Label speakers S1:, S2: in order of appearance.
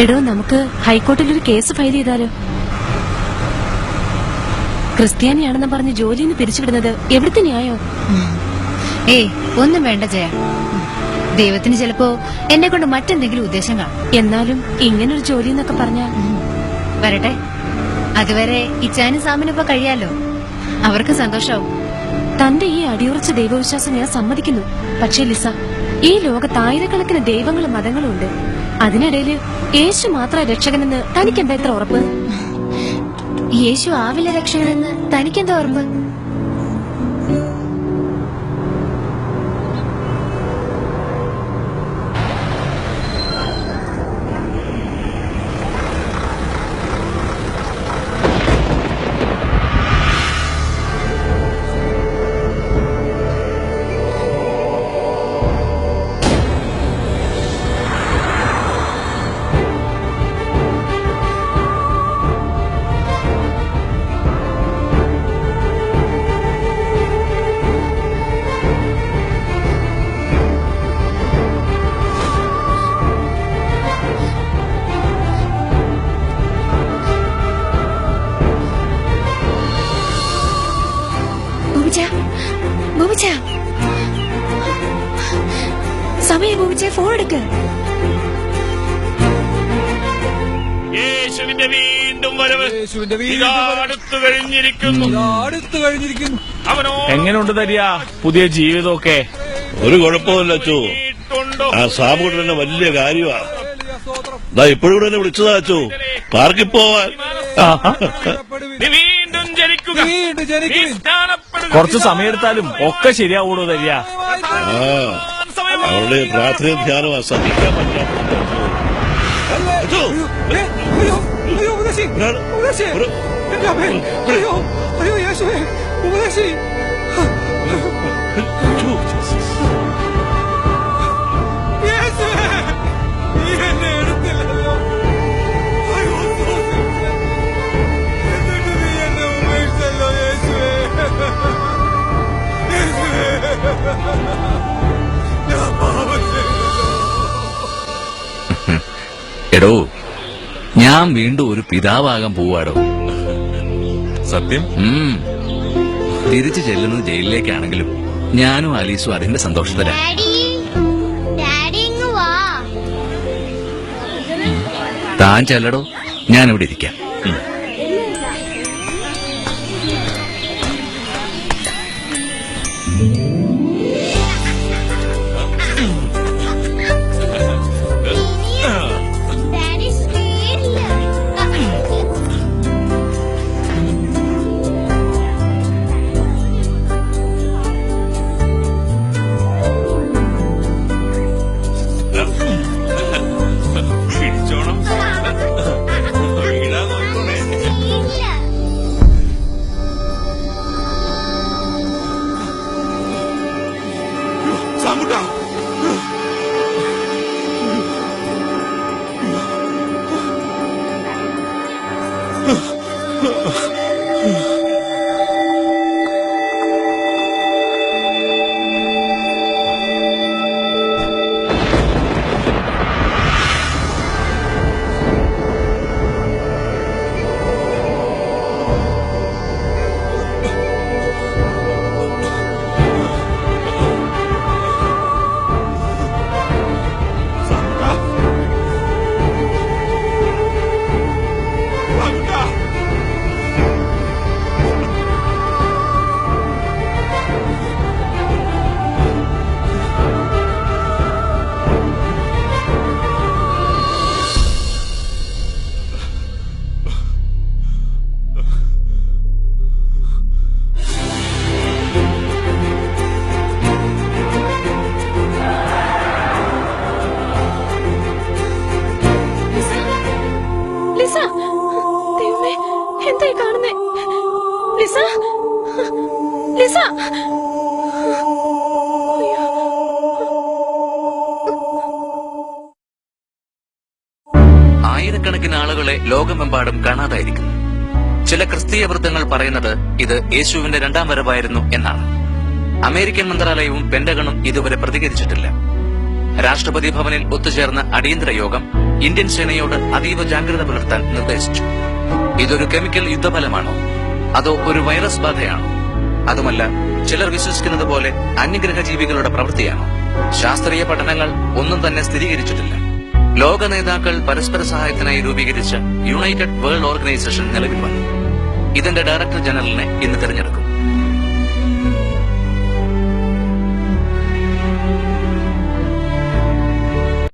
S1: എടോ, നമുക്ക് ഹൈക്കോർട്ടിൽ ഒരു കേസ് ഫയൽ ചെയ്താലോ? ക്രിസ്ത്യാനിയാണെന്ന് പറഞ്ഞ് ജോലിയിൽ നിന്ന് പിരിച്ചുവിടുന്നത് എവിടുത്തെ ന്യായോ?
S2: ഏയ്, ഒന്നും വേണ്ട ജയ. ദൈവത്തിന് ചിലപ്പോ എന്നെ കൊണ്ട് മറ്റെന്തെങ്കിലും ഉദ്ദേശം കാണും.
S1: എന്നാലും ഇങ്ങനൊരു ജോലി എന്നൊക്കെ പറഞ്ഞാൽ
S2: വരട്ടെ. അതുവരെ ഇച്ചാനും സാമിനൊപ്പം കഴിയാലോ. അവർക്ക് സന്തോഷാവും.
S1: തന്റെ ഈ അടിയുറച്ച ദൈവവിശ്വാസം ഞാൻ സമ്മതിക്കുന്നു. പക്ഷേ ലിസ, ഈ ലോകത്ത് ആയിരക്കണക്കിന് ദൈവങ്ങളും മതങ്ങളും ഉണ്ട്. അതിനിടയില് യേശു മാത്രം രക്ഷകനെന്ന് തനിക്കെന്താ ഇത്ര ഉറപ്പ്?
S2: യേശു ആവില്ല രക്ഷകനെന്ന് തനിക്കെന്താ ഉറപ്പ്? സമയം ബോബിച്ച, ഫോൺ എടുക്ക്.
S3: യേശുവിന്റെ വീണ്ടും വരവ് അടുത്തു കഴിഞ്ഞിരിക്കുന്നു.
S4: എങ്ങനെയുണ്ട് തരിക പുതിയ ജീവിതമൊക്കെ?
S5: ഒരു കുഴപ്പമില്ല അച്ചു. ആ സാബുകൂടെ തന്നെ വലിയ കാര്യമാണ്. ഇപ്പോഴും തന്നെ വിളിച്ചതാ അച്ചു, പാർക്കിൽ പോവാൻ.
S3: വീണ്ടും ജനിക്കുക.
S4: കുറച്ച് സമയമെടുത്താലും ഒക്കെ ശരിയാവൂടോ തരിക.
S5: അവരുടെ പ്രാർത്ഥനയും ധ്യാനവും സഹിക്കാൻ പറ്റാത്ത
S6: എടോ, ഞാൻ വീണ്ടും ഒരു പിതാവാകാൻ പോവാടോ.
S4: സത്യം?
S6: തിരിച്ചു ചെല്ലുന്നത് ജയിലിലേക്കാണെങ്കിലും ഞാനും ആലീസും അതിന്റെ സന്തോഷത്തിലാണ്. താൻ ചെല്ലടോ, ഞാനിവിടെ ഇരിക്കാം.
S1: എന്തായി കാണുന്നേ? Lisa, Lisa.
S6: ആയിരക്കണക്കിന് ആളുകളെ ലോകമെമ്പാടും കാണാതായിരിക്കുന്നു. ചില ക്രിസ്തീയ വൃത്തങ്ങൾ പറയുന്നത് ഇത് യേശുവിന്റെ രണ്ടാം വരവായിരുന്നു എന്നാണ്. അമേരിക്കൻ മന്ത്രാലയവും പെന്റഗണും ഇതുവരെ പ്രതികരിച്ചിട്ടില്ല. രാഷ്ട്രപതി ഭവനിൽ ഒത്തുചേർന്ന അടിയന്തര യോഗം ഇന്ത്യൻ സേനയോട് അതീവ ജാഗ്രത പുലർത്താൻ നിർദ്ദേശിച്ചു. ഇതൊരു കെമിക്കൽ യുദ്ധഫലമാണോ അതോ ഒരു വൈറസ് ബാധയാണോ? അതുമല്ല, ചിലർ വിശ്വസിക്കുന്നത് പോലെ അന്യഗ്രഹ ജീവികളുടെ പ്രവൃത്തിയാണോ? ശാസ്ത്രീയ പഠനങ്ങൾ ഒന്നും തന്നെ സ്ഥിരീകരിച്ചിട്ടില്ല. ലോക നേതാക്കൾ പരസ്പര സഹായത്തിനായി രൂപീകരിച്ച യുണൈറ്റഡ് വേൾഡ് ഓർഗനൈസേഷൻ നിലവിൽ വന്നു. ഇതിന്റെ ഡയറക്ടർ ജനറലിനെ ഇന്ന് തെരഞ്ഞെടുക്കും.